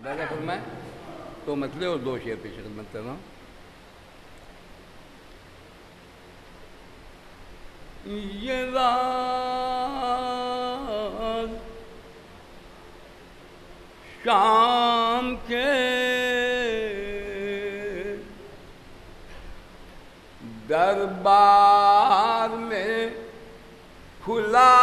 راجہ فرمائے تو مسئلے اور دو شعر پیش خدمت کر رہا ہوں. یہ راز شام کے دربار میں کھلا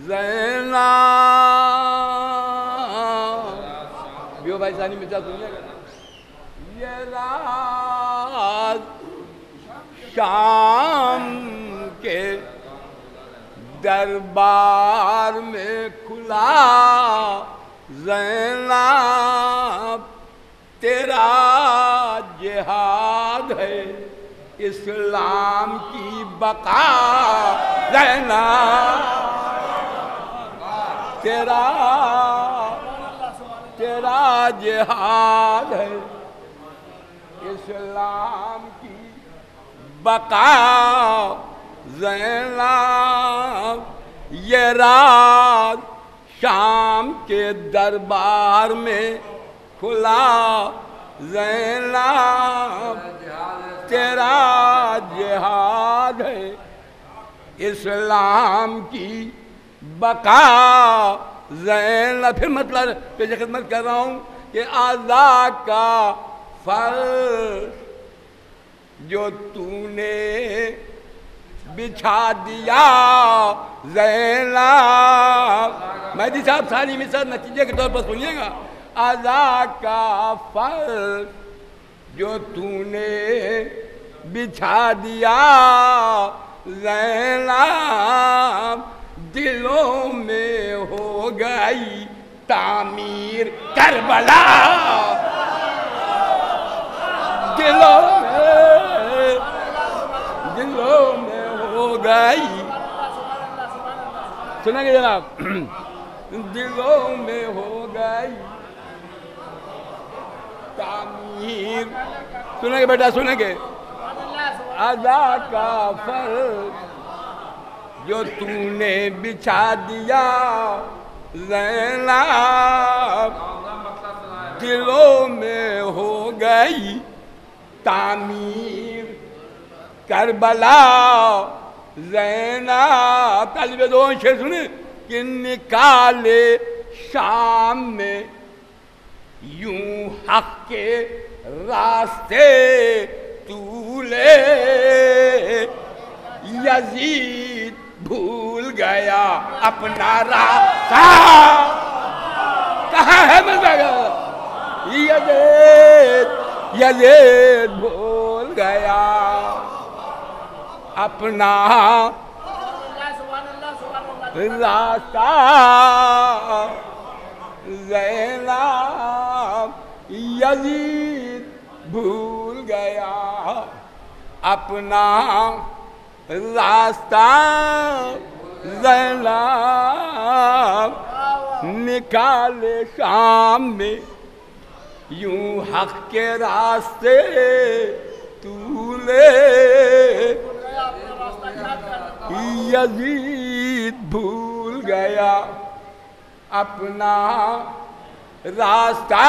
زینب. بیو بھائی ثانی مثال سنیے گا. یہ راز شام کے دربار میں کھلا زینب. تیرا جہاد ہے اسلام کی بقا زینب. تیرا جہاد ہے اسلام کی بقا زینب. یہ راز شام کے دربار میں کھلا زینب. تیرا جہاد ہے اسلام کی بقا زینب. پھر مطلب پیش خدمت کر رہا ہوں کہ آزاد کا فرش جو تو نے بچھا دیا زینب. مہدی صاحب ساری مثال نتیجے کے طور پر سنیے گا. آزاد کا فرش جو تو نے بچھا دیا زینب. دلوں میں ہو گئی تعمیر کربلا. دلوں میں ہو گئی. سنیں گے جناب. دلوں میں ہو گئی تعمیر. سنیں گے بیٹا سنیں گے. آزاد کا فرش جو تو نے بچھا دیا زینب. دلوں میں ہو گئی تعمیر کربلا زینب. طالب دو شعر سنیں کہ نکالے شام میں یوں حق کے راستے تو لے. یزید بھول گیا اپنا راستہ. کہاں ہے مزہ. یزید بھول گیا اپنا راستہ. زینب یزید بھول گیا اپنا راستہ. زینب نکالے شام میں یوں حق کے راستے تو لے. یزید بھول گیا اپنا راستہ.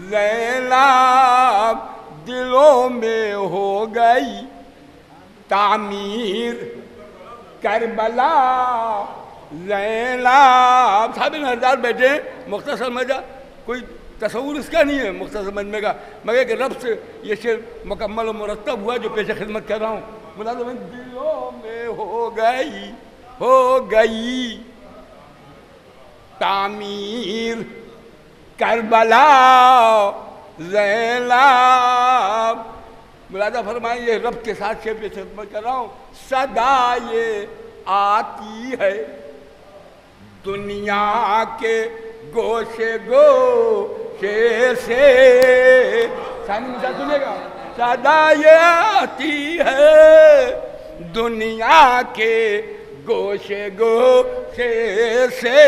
زینب دلوں میں ہو گئی تعمیر کربلا. زینب صاحب نردار بیٹھے مختصر مجھا کوئی تصور اس کا نہیں ہے مختصر مجمع کا مگر کہ رب سے یہ شعر مکمل و مرتب ہوا جو پیش خدمت کر رہا ہوں. ملازم دلوں میں ہو گئی تعمیر کربلا. زینب ملازہ فرمائیں یہ رب کے ساتھ شعر پیش خدمت کر رہا ہوں. صدا یہ آتی ہے دنیا کے گوشے گوشے سے. ثانی مثال سنیے گا. صدا یہ آتی ہے دنیا کے گوشے گوشے سے.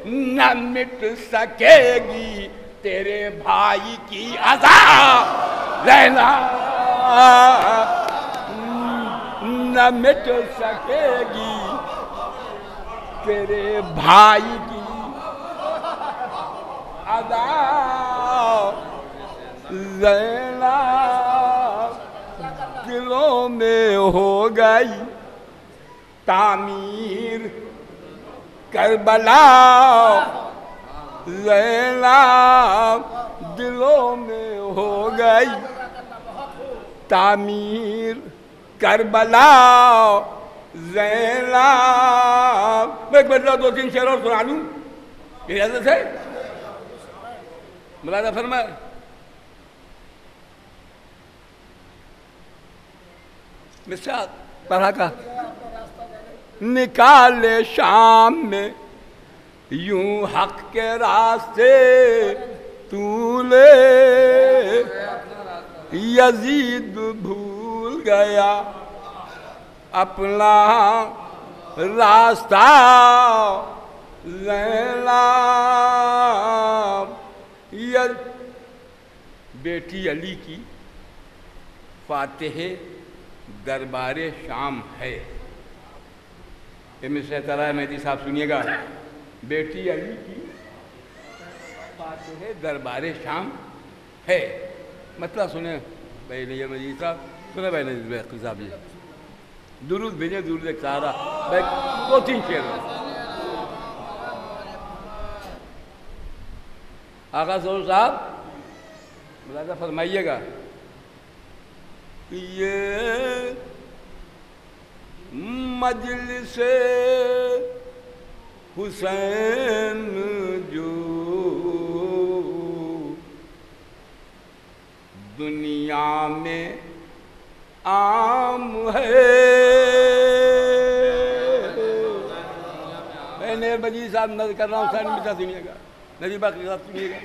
نہ مٹ سکے گی تیرے بھائی کی عزا زینب. نہ مٹ سکے گی تیرے بھائی کی پیدا زینب دلوں میں ہو گئی تعمیر کربلا زینب دلوں میں ہو گئی تعمیر کربلا زینب. میں ایک مرتبہ 2-3 شعر اور سنا لوں اجازت ہے؟ ملاحظہ فرمائے. مثال پڑھا کا نکالے شام میں یوں حق کے راستے طولے یزید بھول گیا اپنا راستہ زینب. بیٹی علی کی فاتح دربار شام ہے. مصرع طرح مہدی صاحب سنیے گا. بیٹی علی کی فاتح دربار شام ہے. مطلب سنیں بھائی نیر مجید صاحب, سنیں بھائی نیر بحقی صاحب جی, درود بھیجیں, درود ایک سہارا. 2-3 شعر آقا سرور صاحب ملاحظہ فرمائیے گا. یہ مجلس حسین جو دنیا میں عام ہے. میں نیر مجید صاحب نظر کر رہا ہوں, ثانی مصرع سنیے گا. نجیب باقی صاحب سنیے گا.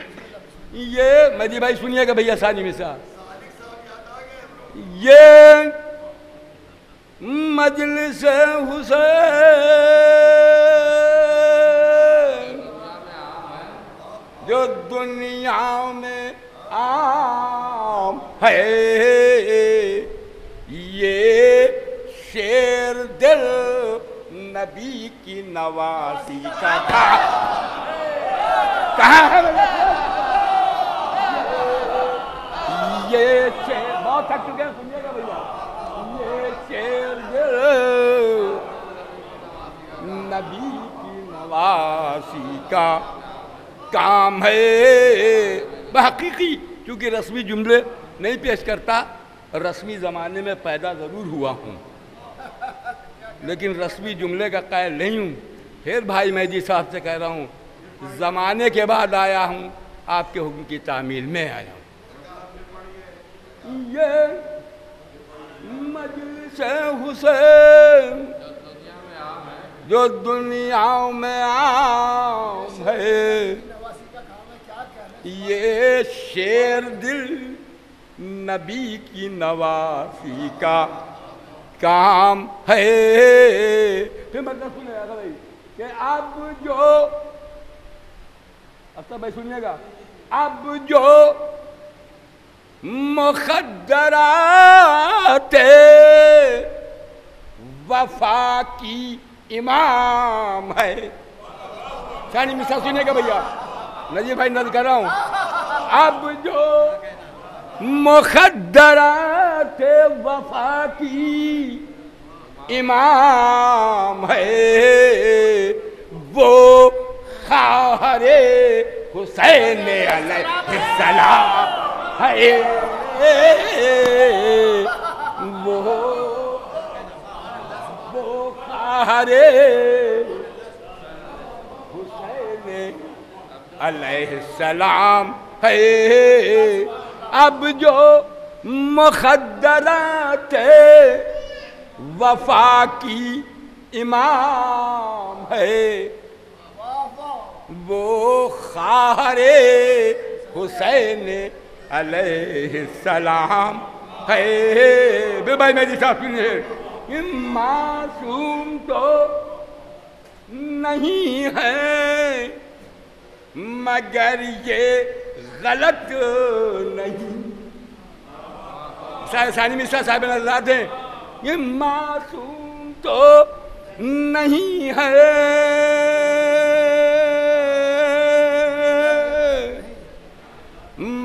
یہ مجید بھائی سنیے گا بھیا ثانی مصرع. یہ مجلس حسین جو دنیا میں عام ہے, یہ شیر دل نبی کی نواسی کا تھا. کہاں ہے یہ شیر؟ بہت تھک چکے ہیں, سنیے گا بھیا. یہ شیر دل نبی کی نواسی کا کام ہے. بحقیقی چونکہ رسمی جملے نہیں پیش کرتا, رسمی زمانے میں پیدا ضرور ہوا ہوں لیکن رسمی جملے کا قائل نہیں ہوں. پھر بھائی مہدی صاحب سے کہہ رہا ہوں, زمانے کے بعد آیا ہوں, آپ کے حکم کی تعمیل میں آیا ہوں. یہ مجلس حسین جو دنیا میں عام ہے, یہ شیر دل نبی کی نواسی کا کام ہے. پھر مطلب سنیں گا بھائی کہ اب جو, اب تک بھائی سنیے گا, اب جو مخدرات وفا کی امام ہے. ثانی مصرع سنیے گا بھیا, نجیب بھائی نظر کر رہا ہوں. اب جو مخدرات وفا کی امام ہے, وہ خواہر حسین علیہ السلام ہے. وہ خواہر حسین علیہ السلام ہے. اب جو مخدرات وفا کی امام ہے, وہ خواہر حسین علیہ السلام ہے. بے بھائی میری صاحب سنیے, معصوم تو نہیں ہے مگر یہ غلط نہیں. ثانی مصرع صاحب نظرات ہیں, یہ معصوم تو نہیں ہے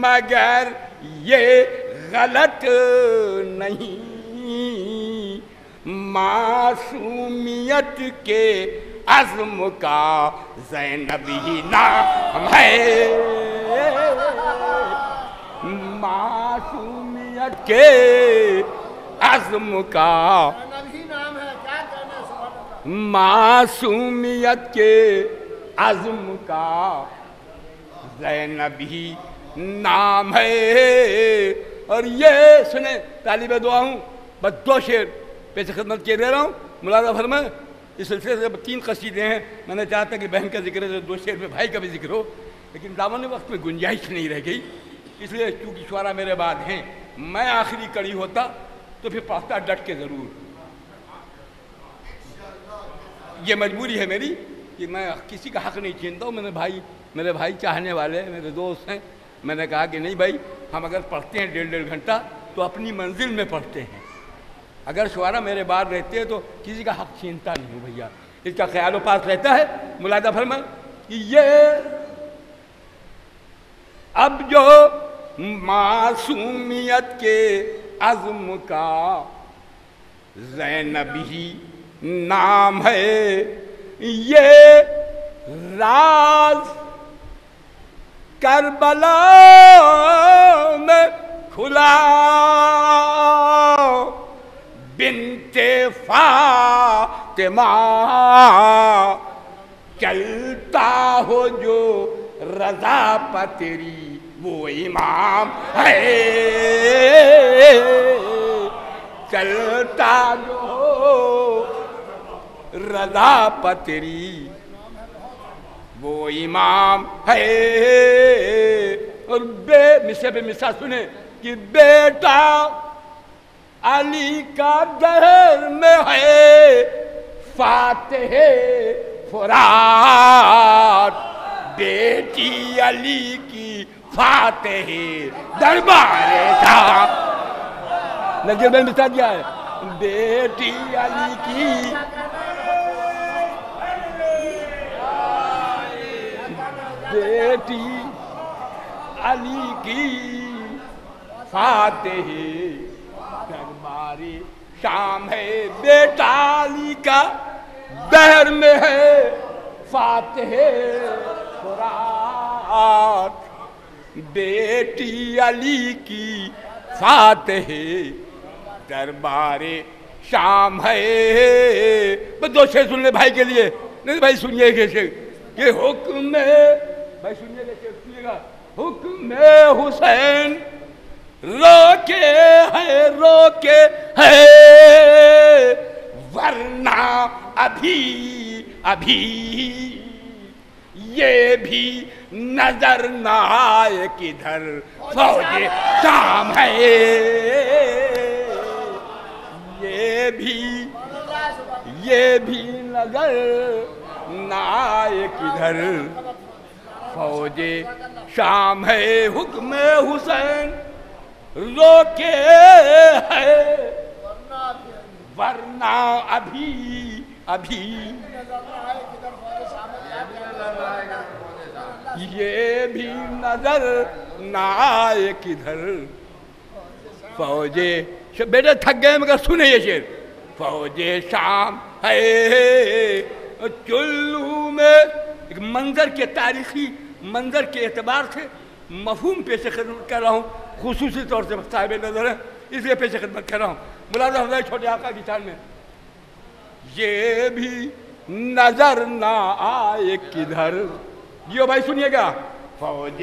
مگر یہ غلط نہیں، معصومیت کے عزم کا زینب ہی نام ہے، معصومیت کے عزم کا، معصومیت کے عزم کا زینب ہی نام ہے۔ اور یہ سنیں طالب دعا ہوں، بس 2 شعر پیش خدمت کے دے رہا ہوں، ملاحظہ فرمائیں۔ اس سلسلے سے 3 قصیدے ہیں، میں نے چاہتا کہ بہن کا ذکر ہے تو 2 شعر میں بھائی کا بھی ذکر ہو، لیکن دامن وقت میں گنجائش نہیں رہ گئی، اس لیے چونکہ شعراء میرے بعد ہیں، میں آخری کڑی ہوتا تو پھر پڑھتا ڈٹ کے ضرور۔ یہ مجبوری ہے میری کہ میں کسی کا حق نہیں چھینتا ہوں، میرے بھائی چاہنے والے میرے دوست ہیں، میں نے کہا کہ نہیں بھائی، ہم اگر پڑھتے ہیں 1.5 گھنٹہ تو اپنی منزل میں پڑھتے ہیں، اگر شعراء میرے بعد رہتے ہیں تو کسی کا حق چھینتا نہیں ہوں بھیا، اس کا خیال و پاس رہتا ہے۔ ملاحظہ فرمائیں کہ یہ اب جو معصومیت کے عزم کا زینب ہی نام ہے، یہ راز کربلا میں کھلا، بنت فاطمہ چلتا ہو جو رضا پہ تیری وہ امام ہے، چلتا جو رضا پہ تیری وہ امام ہے۔ اور مصرع پہ مصرع سنیں کہ بیٹا علی کا دہر میں ہے فاتح فرات، بیٹی علی کی فاتح دربار تھا، نجیب بن بتا دیا ہے، بیٹی علی کی بیٹی علی کی فاتح دربار شام ہے، بیٹا علی کا دہر میں ہے فاتح فرات، بیٹی علی کی فاتح دربار شام ہے۔ بس 2 شعر سن لے بھائی کے لیے، نہیں بھائی سنیے ایک شعر کہ حکم بھائی سنیے گا، سنیے گا، حکم حسین روکے ہے ورنہ ابھی یہ بھی نظر نہ آئے کدھر فوج شام ہے، یہ بھی نظر نہ آئے کدھر فوج شام ہے، حکم حسین روکے ہے ورنہ ابھی یہ بھی نظر نہ آئے کدھر فوج، بیٹے تھک گئے مگر سنے یہ شعر، فوج شام ہے۔ چلو میں ایک منظر کے تاریخی منظر کے اعتبار سے مفہوم پیش خدمت کر رہا ہوں، خصوصی طور سے صاحب نظر ہے اس لیے پیش خدمت کر رہا ہوں۔ ملاحظہ ہوتا ہے چھوٹے آقا کی شان میں، یہ بھی نظر نہ آئے کدھر، جیو بھائی سنیے گا، فوج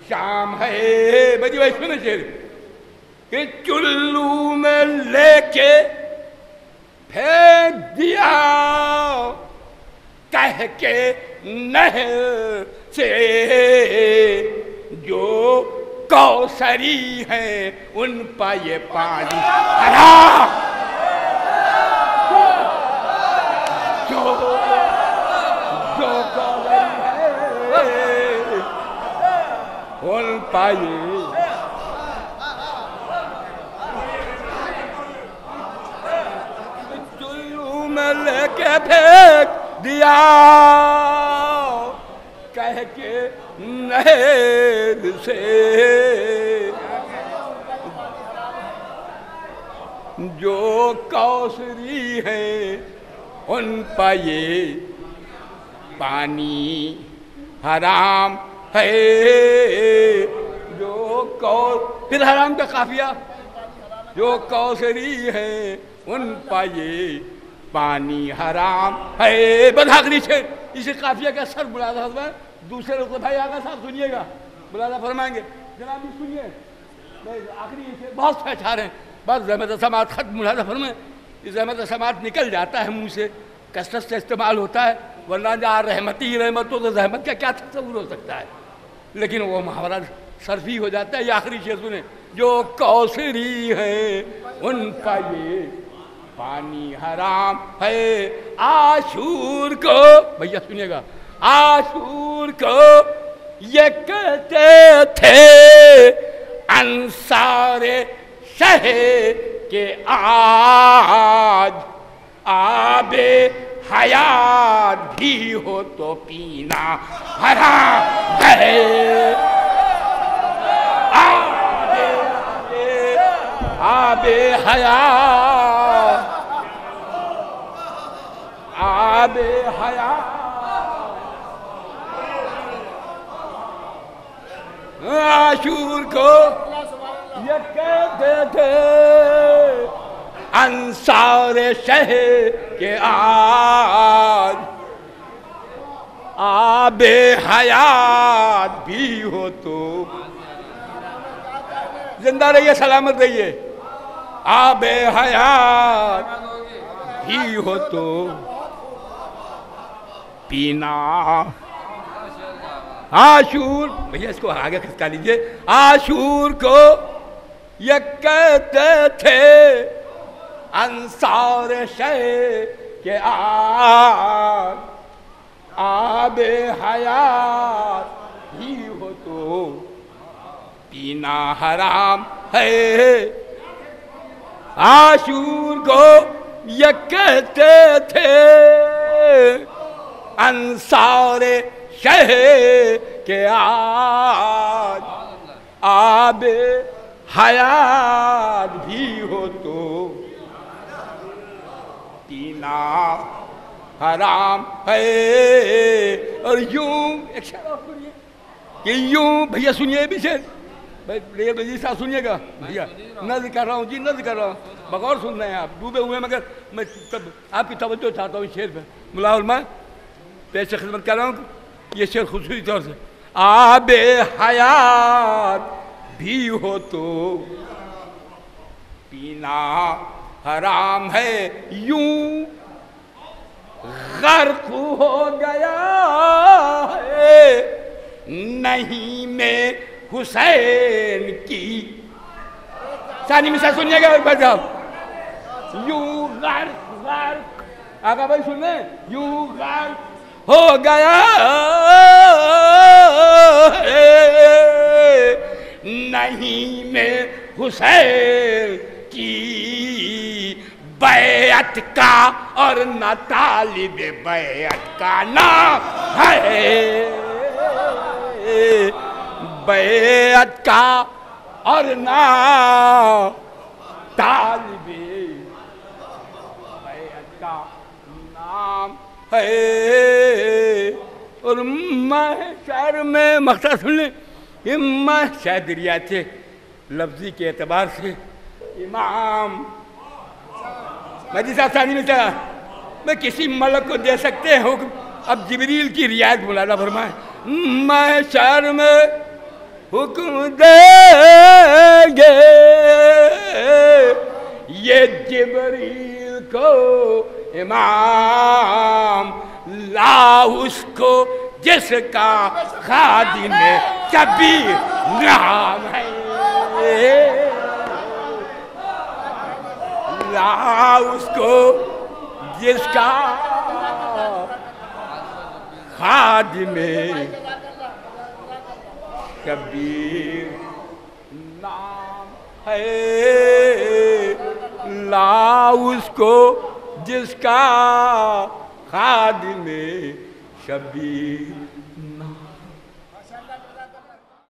شام ہے، بھائی بھائی سنے شعر کہ چلو میں لے کے پھینک دیا کہہ کے نہر سے جو کوثری ہیں ان پہ یہ پانی ہرا، جو کوثری ہیں ان پہ یہ چلو میں لے کے پھینک دیا کہہ کے نہر سے جو کوثری ہے ان پہ یہ پانی حرام ہے جو پھر حرام کا قافیہ جو کوثری ہے ان پہ یہ پانی حرام ہے بس آخری شعر اسی قافیہ کا سر ملاحظہ فرمائیں دوسرے رخ بھائی آگا صاحب سنیے گا ملاحظہ فرمائیں گے جناب بھی سنیے آخری شعر بہت سے اشعار ہیں بس زحمت سماعت ختم ملاحظہ فرمائیں یہ زحمت سماعت نکل جاتا ہے منہ سے کثرت سے استعمال ہوتا ہے ورنہ جہاں رحمتی رحمت ہو تو زحمت کا کیا تصور ہو سکتا ہے لیکن وہ محاورہ صرفی ہو جاتا ہے یہ آخری شعر سنیں جو کوثری ہے ان کا یہ پانی حرام ہے عاشور کو بھیا سنیے گا عاشور کو یہ کہتے تھے انصار شہ کہ آج آب حیات بھی ہو تو پینا حرام ہے آب حیات آب حیات عاشور کو یہ کہتے تھے انصار شہ کہ آج آب حیات بھی ہو تو زندہ رہیے سلامت رہیے آب حیات بھی ہو تو پینا عاشور بھیا اس کو آگے کھسکا لیجئے عاشور کو یہ کہتے تھے انصار شہ کہ آب حیات ہی ہو تو پینا حرام ہے عاشور کو یہ کہتے تھے انصار شہ کہ آج آب حیات بھی ہو تو پینا حرام ہے اور یوں ایک شعر اور سنیے کہ یوں بھیا سنیے بھی شعر بھائی بجی صاحب سنیے گا بھیا نظر کر رہا ہوں جی نظر کر رہا ہوں بغور سن رہے ہیں آپ ڈوبے ہوئے ہیں مگر میں آپ کی توجہ چاہتا ہوں شعر پہ ملا علماء پیش خدمت کر رہا ہوں یہ شعر خصوصی طور سے آب حیات بھی ہو تو پینا حرام ہے یوں غرق ہو گیا ہے نہیں میں حسین کی ثانی مثال سنیے گا بھائی صاحب یوں غرق آقا بھائی سنیں یوں غرق ہو گیا نہیں میں حسین کی بیعت کا اور نہ طالب بیعت کا نام ہے بیعت کا اور نہ طالب بیعت کا نام ہے اور محشر میں مقصد سن لیں یہ محشر دریات سے لفظی کے اعتبار سے امام مجھے صاحب ثانی میں چاہا میں کسی ملک کو دے سکتے ہیں حکم اب جبریل کی رعایت مولانا فرمائیں محشر میں حکم دیں گے یہ جبریل کو امام لا اس کو جس کا خادم شبیر نام ہے لا اس کو جس کا خادم شبیر نام ہے لا اس کو جس کا خادم شبیر